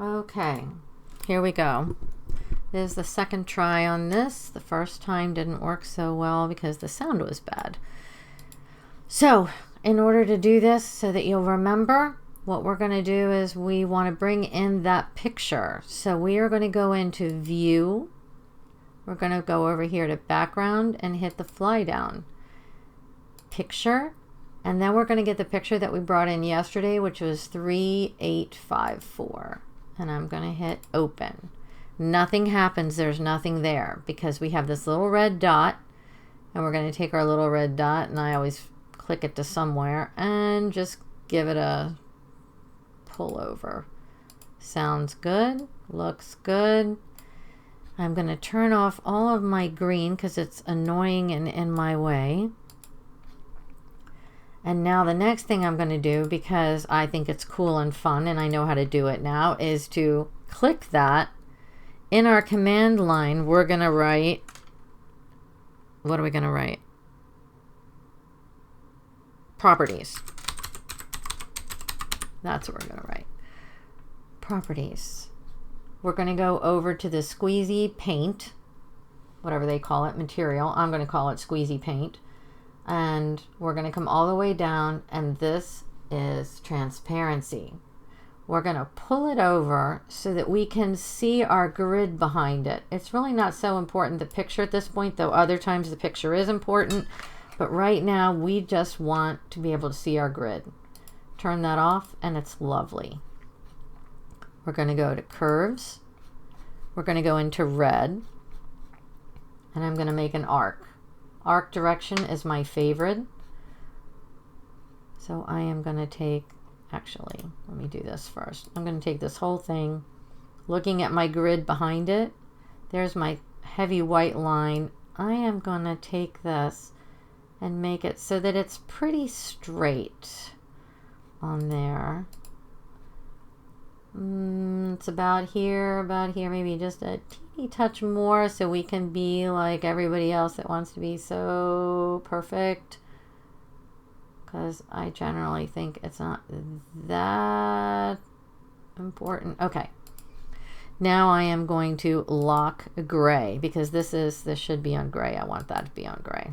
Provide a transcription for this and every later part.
Okay, here we go. This is the second try on this. The first time didn't work so well because the sound was bad. So in order to do this so that you'll remember, what we're going to do is we want to bring in that picture. So we are going to go into view. We're going to go over here to background and hit the fly down. Picture. And then we're going to get the picture that we brought in yesterday, which was 3854. And I'm going to hit open. Nothing happens. There's nothing there because we have this little red dot. And we're going to take our little red dot, and I always click it to somewhere and just give it a pull over. Sounds good. Looks good. I'm going to turn off all of my green because it's annoying and in my way. And now the next thing I'm going to do, because I think it's cool and fun and I know how to do it now, is to click that. In our command line, we're going to write, what are we going to write? Properties. That's what we're going to write. Properties. We're going to go over to the squeezy paint, whatever they call it, material. I'm going to call it squeezy paint. And we're going to come all the way down, and this is transparency. We're going to pull it over so that we can see our grid behind it. It's really not so important, the picture at this point, though other times the picture is important. But right now, we just want to be able to see our grid. Turn that off, and it's lovely. We're going to go to curves. We're going to go into red. And I'm going to make an arc. Arc direction is my favorite. So I am going to take, actually, let me do this first. I'm going to take this whole thing, looking at my grid behind it. There's my heavy white line. I am going to take this and make it so that it's pretty straight on there. It's about here, maybe just a teeny touch more so we can be like everybody else that wants to be so perfect. Because I generally think it's not that important. Okay. Now I am going to lock gray because this should be on gray. I want that to be on gray.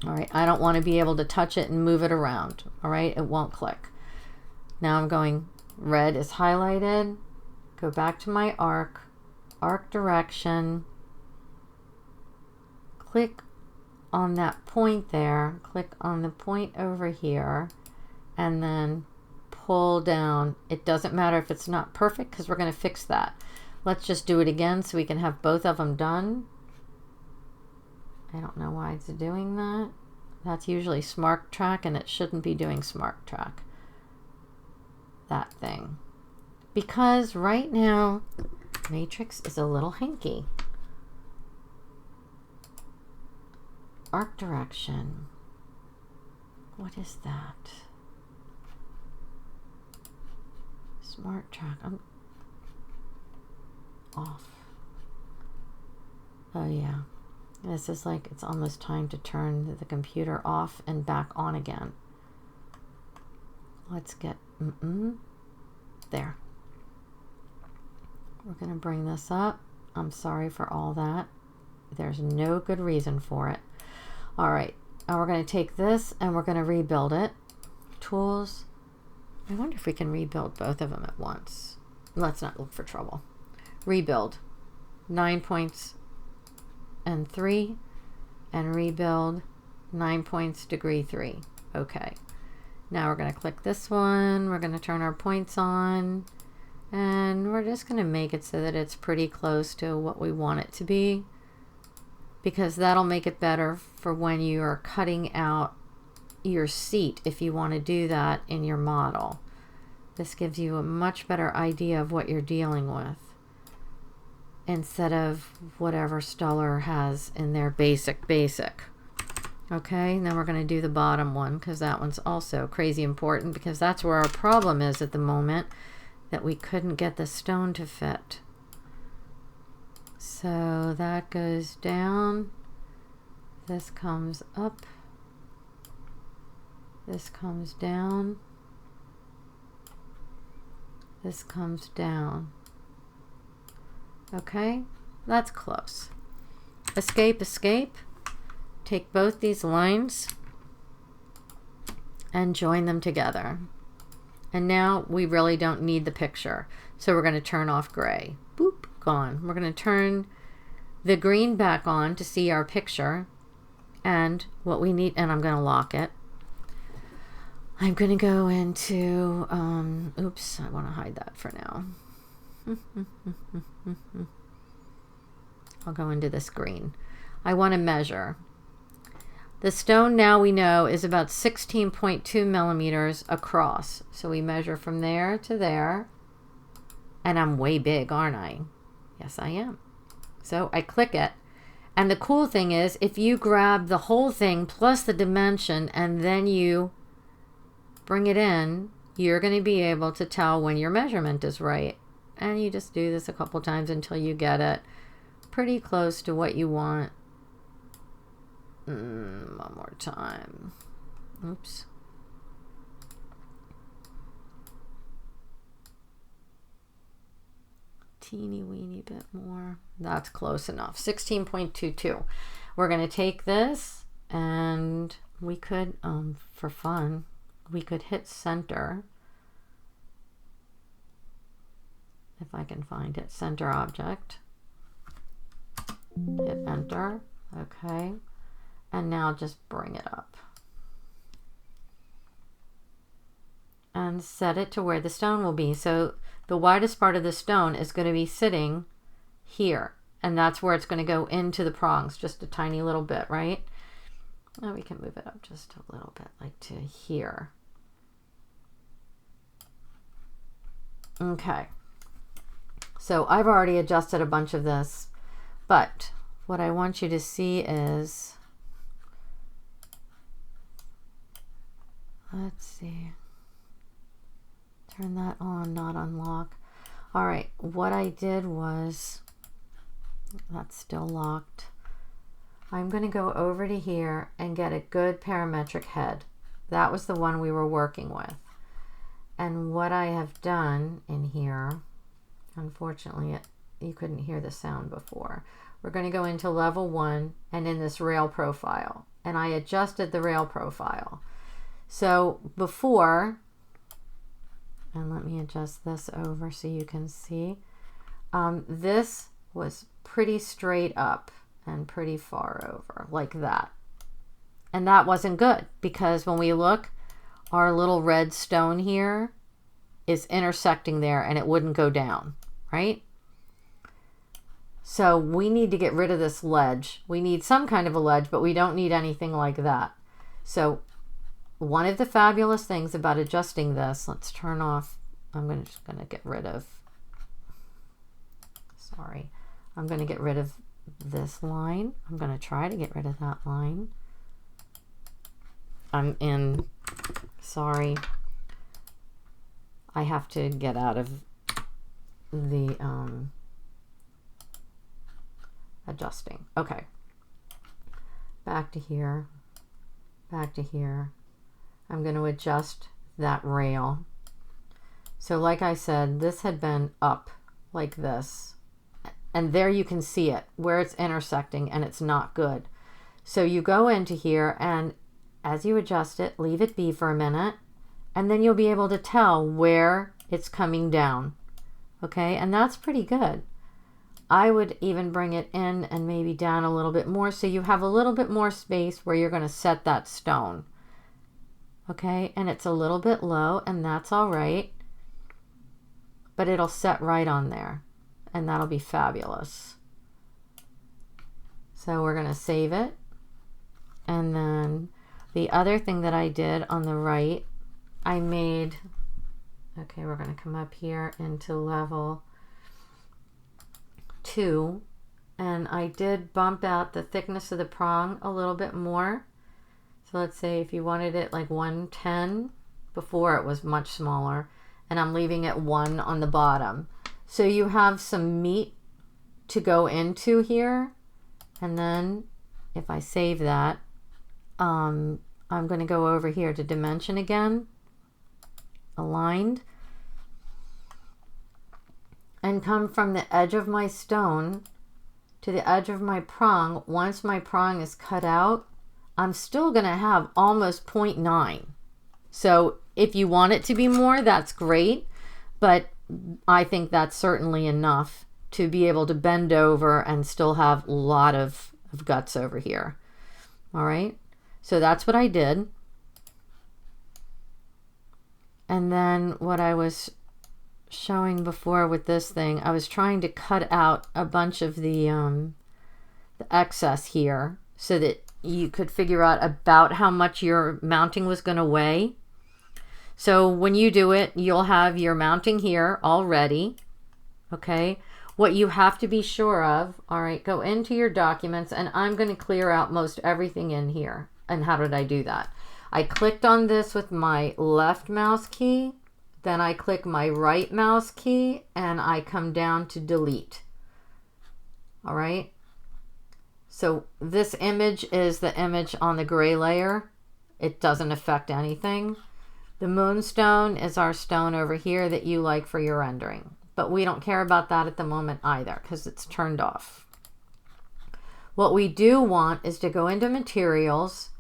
All right. I don't want to be able to touch it and move it around. All right. It won't click. Now I'm going, red is highlighted. Go back to my arc direction. Click on that point there. Click on the point over here and then pull down. It doesn't matter if it's not perfect because we're going to fix that. Let's just do it again so we can have both of them done. I don't know why it's doing that. That's usually Smart Track and it shouldn't be doing Smart Track. That thing. Because right now Matrix is a little hinky. Arc direction. What is that? Smart Track. I'm off. Oh yeah. This is like it's almost time to turn the computer off and back on again. Let's get there. We're going to bring this up. I'm sorry for all that. There's no good reason for it. All right. Now we're going to take this and we're going to rebuild it. Tools. I wonder if we can rebuild both of them at once. Let's not look for trouble. Rebuild. 9 points and 3. And rebuild 9 points, degree 3. Okay. Now we're going to click this one. We're going to turn our points on. And we're just going to make it so that it's pretty close to what we want it to be. Because that'll make it better for when you are cutting out your seat if you want to do that in your model. This gives you a much better idea of what you're dealing with instead of whatever Stuller has in their basic. Okay, then we're going to do the bottom one because that one's also crazy important because that's where our problem is at the moment, that we couldn't get the stone to fit. So that goes down. This comes up. This comes down. this comes down. Okay, that's close. Escape, escape. Take both these lines and join them together. And now we really don't need the picture. So we're going to turn off gray. Boop, gone. We're going to turn the green back on to see our picture. And what we need, and I'm going to lock it. I'm going to go into, oops, I want to hide that for now. I'll go into this green. I want to measure. The stone now we know is about 16.2 millimeters across. So we measure from there to there. And I'm way big, aren't I? Yes, I am. So I click it. And the cool thing is, if you grab the whole thing plus the dimension and then you bring it in, you're going to be able to tell when your measurement is right. And you just do this a couple times until you get it pretty close to what you want. One more time. Oops. Teeny weeny bit more. That's close enough. 16.22. We're going to take this and we could, for fun, we could hit center. If I can find it, center object. Hit enter. Okay. And now just bring it up. And set it to where the stone will be. So the widest part of the stone is going to be sitting here. And that's where it's going to go into the prongs, just a tiny little bit, right? Now we can move it up just a little bit, like to here. Okay. So I've already adjusted a bunch of this, but what I want you to see is, let's see, turn that on, not unlock. All right, what I did was, that's still locked. I'm going to go over to here and get a good parametric head. That was the one we were working with. And what I have done in here, unfortunately, you couldn't hear the sound before. We're going to go into level 1 and in this rail profile. And I adjusted the rail profile. So before, and let me adjust this over so you can see, this was pretty straight up and pretty far over, like that. And that wasn't good, because when we look, our little red stone here is intersecting there and it wouldn't go down, right? So we need to get rid of this ledge. We need some kind of a ledge, but we don't need anything like that. So one of the fabulous things about adjusting this, let's turn off, just going to get rid of, sorry, I'm going to get rid of this line. I'm going to try to get rid of that line. Sorry, I have to get out of the adjusting. Okay, back to here, back to here. I'm going to adjust that rail. So like I said, this had been up like this, and there you can see it where it's intersecting, and it's not good. So you go into here, and as you adjust it, leave it be for a minute, and then you'll be able to tell where it's coming down. Okay, and that's pretty good. I would even bring it in and maybe down a little bit more, so you have a little bit more space where you're going to set that stone. Okay, and it's a little bit low, and that's all right, but it'll set right on there, and that'll be fabulous. So we're going to save it. And then the other thing that I did on the right, I made, okay, we're going to come up here into level 2, and I did bump out the thickness of the prong a little bit more. So let's say if you wanted it like 110, before it was much smaller, and I'm leaving it 1 on the bottom. So you have some meat to go into here. And then if I save that, I'm going to go over here to dimension again, aligned. and come from the edge of my stone to the edge of my prong. Once my prong is cut out, I'm still going to have almost 0.9. So if you want it to be more, that's great, but I think that's certainly enough to be able to bend over and still have a lot of guts over here. All right, so that's what I did. And then what I was showing before with this thing, I was trying to cut out a bunch of the excess here so that you could figure out about how much your mounting was going to weigh. So when you do it, you'll have your mounting here already. Okay, what you have to be sure of, all right, go into your documents, and I'm going to clear out most everything in here. And how did I do that? I clicked on this with my left mouse key, then I click my right mouse key, and I come down to delete. All right, so this image is the image on the gray layer. It doesn't affect anything. The moonstone is our stone over here that you like for your rendering, but we don't care about that at the moment either because it's turned off. What we do want is to go into materials,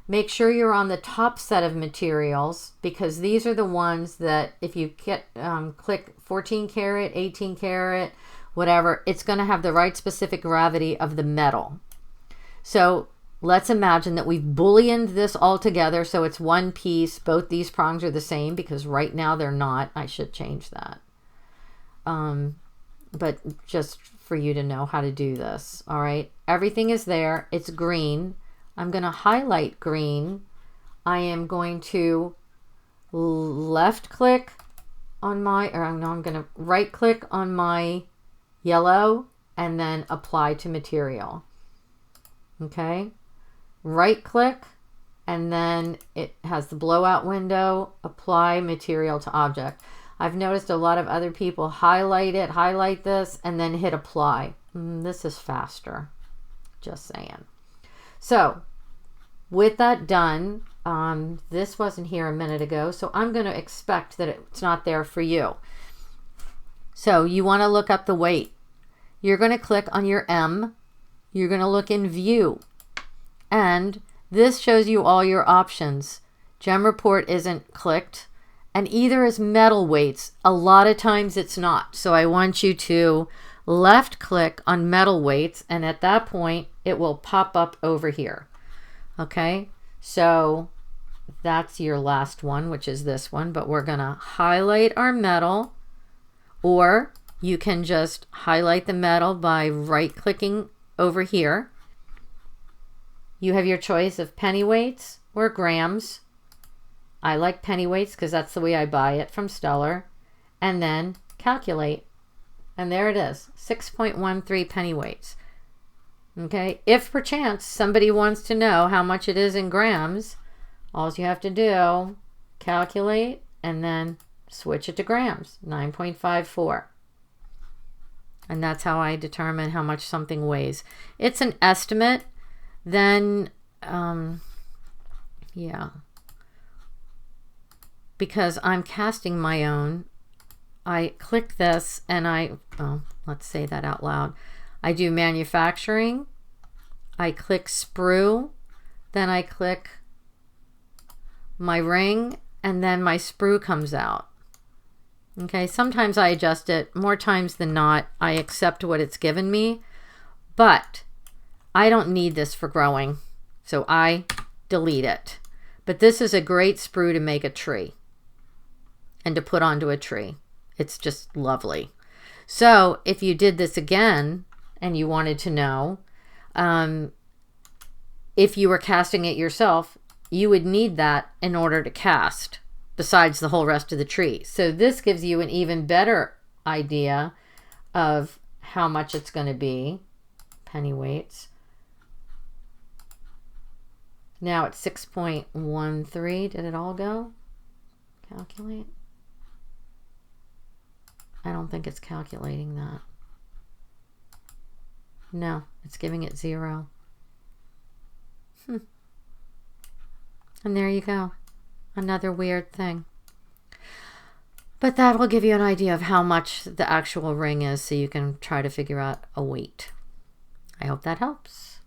make sure you're on the top set of materials, because these are the ones that if you get click 14 karat, 18 karat, whatever, it's going to have the right specific gravity of the metal. So let's imagine that we've booleaned this all together so it's one piece. Both these prongs are the same because right now they're not. I should change that. But just for you to know how to do this. All right, everything is there. It's green. I'm going to highlight green. I am going to left click on my, or no, I'm going to right click on my yellow and then apply to material. Okay, right click, and then it has the blowout window, apply material to object. I've noticed a lot of other people highlight it, highlight this, and then hit apply. This is faster, just saying. So with that done, this wasn't here a minute ago, so I'm going to expect that it's not there for you. So you want to look up the weight. You're going to click on your M. You're going to look in view, and this shows you all your options. Gem report isn't clicked, and either is metal weights. A lot of times it's not. So I want you to left click on metal weights, and at that point it will pop up over here. Okay, so that's your last one, which is this one, but we're going to highlight our metal, or you can just highlight the metal by right clicking over here. You have your choice of penny weights or grams. I like penny weights because that's the way I buy it from Stellar. And then calculate. And there it is, 6.13 penny weights. Okay, if perchance somebody wants to know how much it is in grams, all you have to do, calculate and then switch it to grams, 9.54. And that's how I determine how much something weighs. It's an estimate. Then, yeah, because I'm casting my own, I click this and let's say that out loud. I do manufacturing. I click sprue. Then I click my ring, and then my sprue comes out. Okay, sometimes I adjust it. More times than not, I accept what it's given me, but I don't need this for growing, so I delete it. But this is a great sprue to make a tree and to put onto a tree. It's just lovely. So if you did this again and you wanted to know, if you were casting it yourself, you would need that in order to cast, besides the whole rest of the tree. So this gives you an even better idea of how much it's going to be. Penny weights. Now it's 6.13. Did it all go? Calculate. I don't think it's calculating that. No, it's giving it 0. And there you go. Another weird thing. But that will give you an idea of how much the actual ring is so you can try to figure out a weight. I hope that helps.